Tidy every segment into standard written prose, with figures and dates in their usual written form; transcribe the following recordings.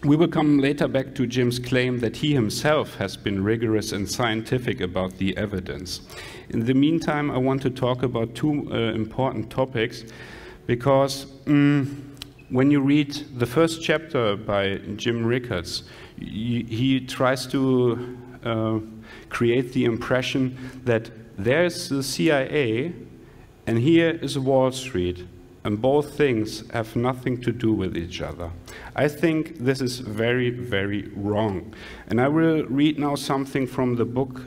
We will come later back to Jim's claim that he himself has been rigorous and scientific about the evidence. In the meantime, I want to talk about two important topics, because when you read the first chapter by Jim Rickards, he tries to create the impression that there's the CIA and here is Wall Street, and both things have nothing to do with each other. I think this is very, very wrong. And I will read now something from the book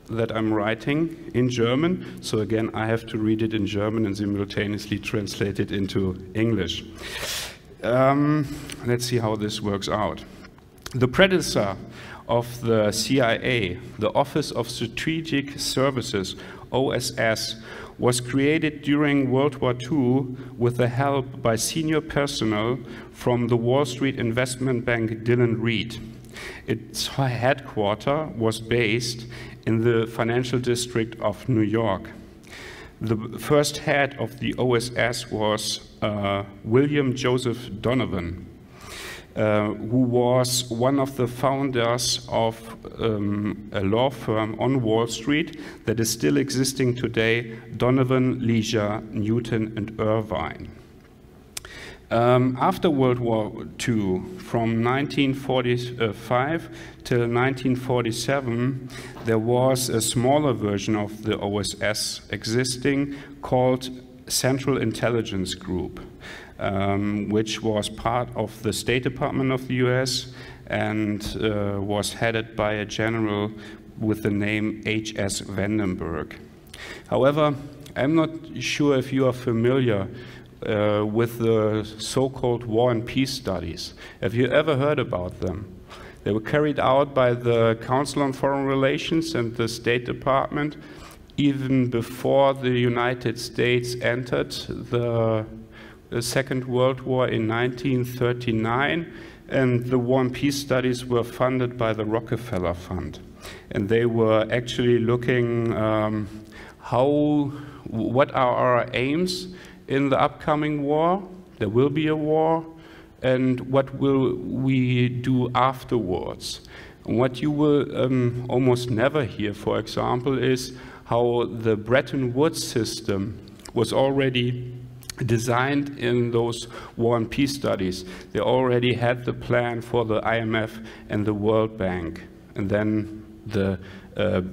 that I'm writing in German. So again, I have to read it in German and simultaneously translate it into English. Let's see how this works out. The predecessor of the CIA, the Office of Strategic Services, OSS, was created during World War II with the help by senior personnel from the Wall Street investment bank Dillon Read. Its headquarters was based in the financial district of New York. The first head of the OSS was William Joseph Donovan, who was one of the founders of a law firm on Wall Street that is still existing today, Donovan, Leisure, Newton, and Irvine. After World War II, from 1945 till 1947, there was a smaller version of the OSS existing called Central Intelligence Group, which was part of the State Department of the US and was headed by a general with the name H.S. Vandenberg. However, I'm not sure if you are familiar with the so-called War and Peace studies. Have you ever heard about them? They were carried out by the Council on Foreign Relations and the State Department even before the United States entered the Second World War in 1939, and the War and Peace studies were funded by the Rockefeller Fund. And they were actually looking what are our aims in the upcoming war? There will be a war, and what will we do afterwards? And what you will almost never hear, for example, is how the Bretton Woods system was already designed in those War and Peace studies. They already had the plan for the IMF and the World Bank. And then the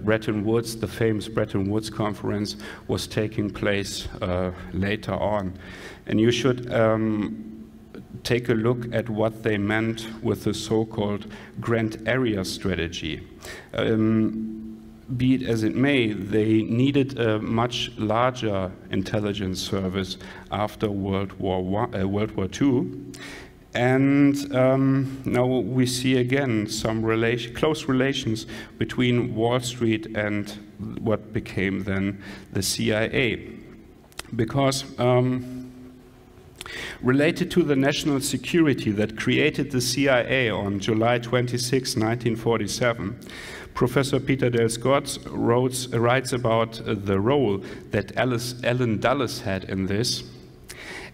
Bretton Woods, the famous Bretton Woods conference, was taking place later on. And you should take a look at what they meant with the so-called Grand Area Strategy. Be it as it may, they needed a much larger intelligence service after World War II. And now we see again some close relations between Wall Street and what became then the CIA. Because related to the national security that created the CIA on July 26, 1947, Professor Peter Dale Scott writes about the role that Allen Dulles had in this.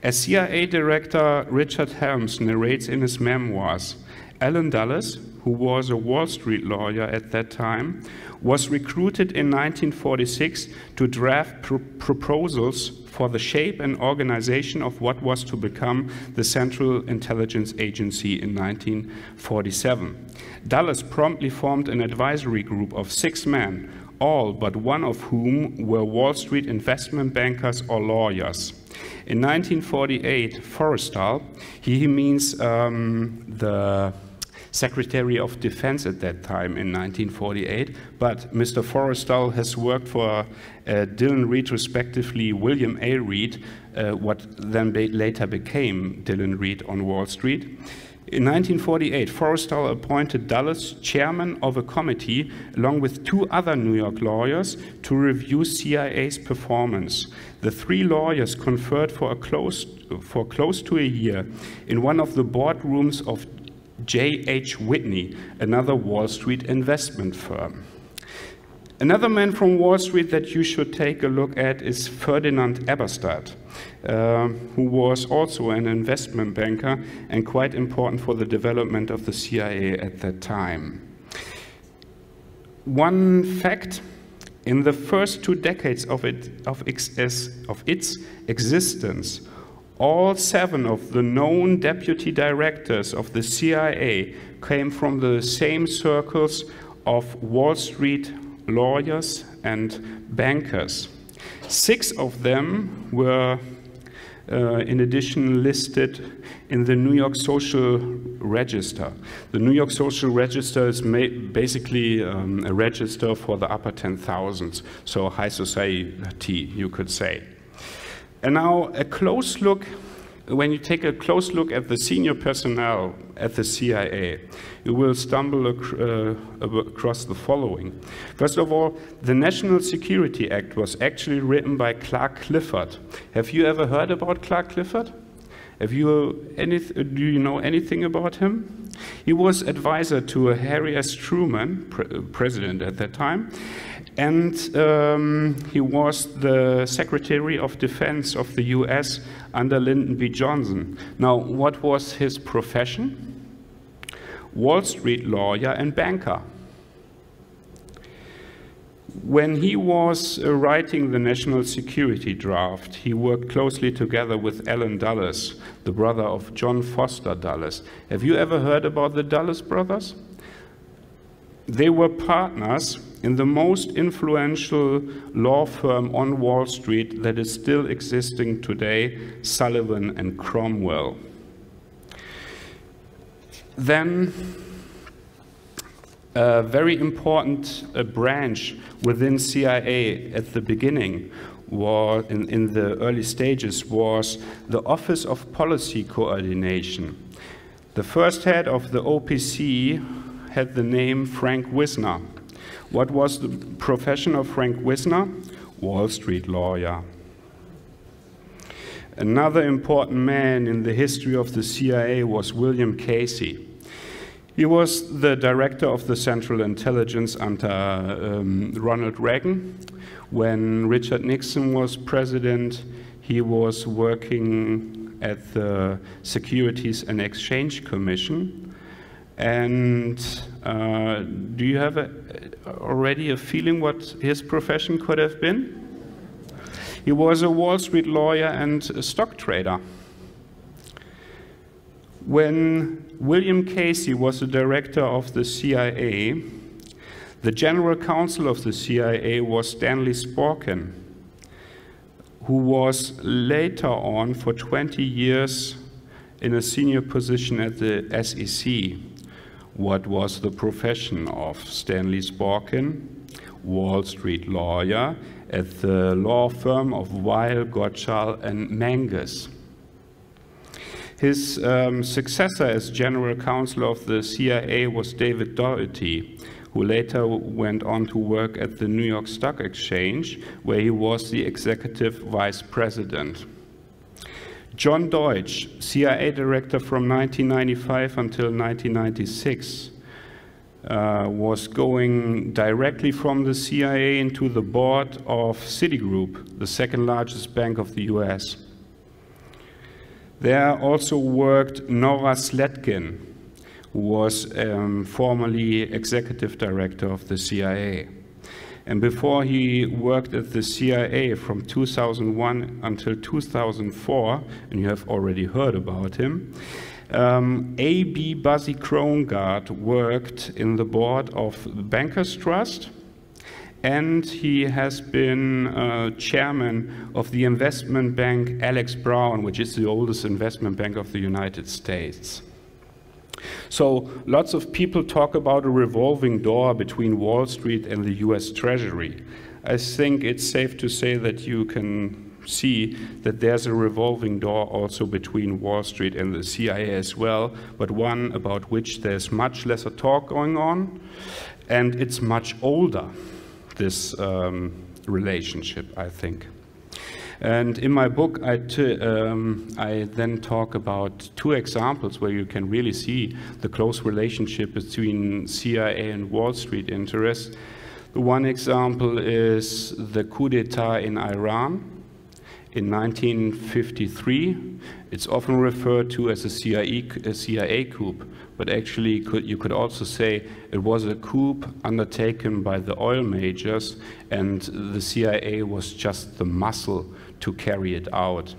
As CIA Director Richard Helms narrates in his memoirs, Allen Dulles, who was a Wall Street lawyer at that time, was recruited in 1946 to draft proposals for the shape and organization of what was to become the Central Intelligence Agency in 1947. Dulles promptly formed an advisory group of 6 men, all but one of whom were Wall Street investment bankers or lawyers. In 1948, Forrestal, he means the Secretary of Defense at that time in 1948, but Mr. Forrestal has worked for Dillon Read, respectively William A. Read, what then later became Dillon Read on Wall Street. In 1948, Forrestal appointed Dulles chairman of a committee along with 2 other New York lawyers to review CIA's performance. The 3 lawyers conferred for close to a year in one of the boardrooms of J.H. Whitney, another Wall Street investment firm. Another man from Wall Street that you should take a look at is Ferdinand Eberstadt. who was also an investment banker and quite important for the development of the CIA at that time. One fact: in the first 2 decades of its existence, all 7 of the known deputy directors of the CIA came from the same circles of Wall Street lawyers and bankers. 6 of them were, in addition, listed in the New York Social Register. The New York Social Register is basically a register for the upper 10,000s, so high society, you could say. And now a close look, when you take a close look at the senior personnel at the CIA, you will stumble across the following. First of all, the National Security Act was actually written by Clark Clifford. Have you ever heard about Clark Clifford? Do you know anything about him? He was advisor to Harry S. Truman, president at that time, and he was the Secretary of Defense of the US under Lyndon B. Johnson. Now, what was his profession? Wall Street lawyer and banker. When he was writing the national security draft, he worked closely together with Allen Dulles, the brother of John Foster Dulles. Have you ever heard about the Dulles brothers? They were partners in the most influential law firm on Wall Street that is still existing today, Sullivan and Cromwell. Then a very important branch within CIA at the beginning, was, in the early stages, was the Office of Policy Coordination. The first head of the OPC had the name Frank Wisner. What was the profession of Frank Wisner? Wall Street lawyer. Another important man in the history of the CIA was William Casey. He was the director of the Central Intelligence under Ronald Reagan. When Richard Nixon was president, he was working at the Securities and Exchange Commission. And do you have already a feeling what his profession could have been? He was a Wall Street lawyer and a stock trader. When William Casey was the director of the CIA, the general counsel of the CIA was Stanley Sporkin, who was later on for 20 years in a senior position at the SEC. What was the profession of Stanley Sporkin? Wall Street lawyer at the law firm of Weil, Gotshal and Mangus. His successor as general counsel of the CIA was David Doherty, who later went on to work at the New York Stock Exchange, where he was the executive vice president. John Deutsch, CIA director from 1995 until 1996, was going directly from the CIA into the board of Citigroup, the second largest bank of the US. There also worked Nora Sletkin, who was formerly executive director of the CIA. And before he worked at the CIA from 2001 until 2004, and you have already heard about him, A.B. Buzzy Krongard worked in the board of Bankers Trust, and he has been chairman of the investment bank Alex Brown, which is the oldest investment bank of the United States. So lots of people talk about a revolving door between Wall Street and the US Treasury. I think it's safe to say that you can see that there's a revolving door also between Wall Street and the CIA as well, but one about which there's much lesser talk going on, and it's much older, this relationship, I think. And in my book, I then talk about 2 examples where you can really see the close relationship between CIA and Wall Street interests. The one example is the coup d'etat in Iran in 1953. It's often referred to as a CIA coup, but actually you could also say it was a coup undertaken by the oil majors, and the CIA was just the muscle to carry it out.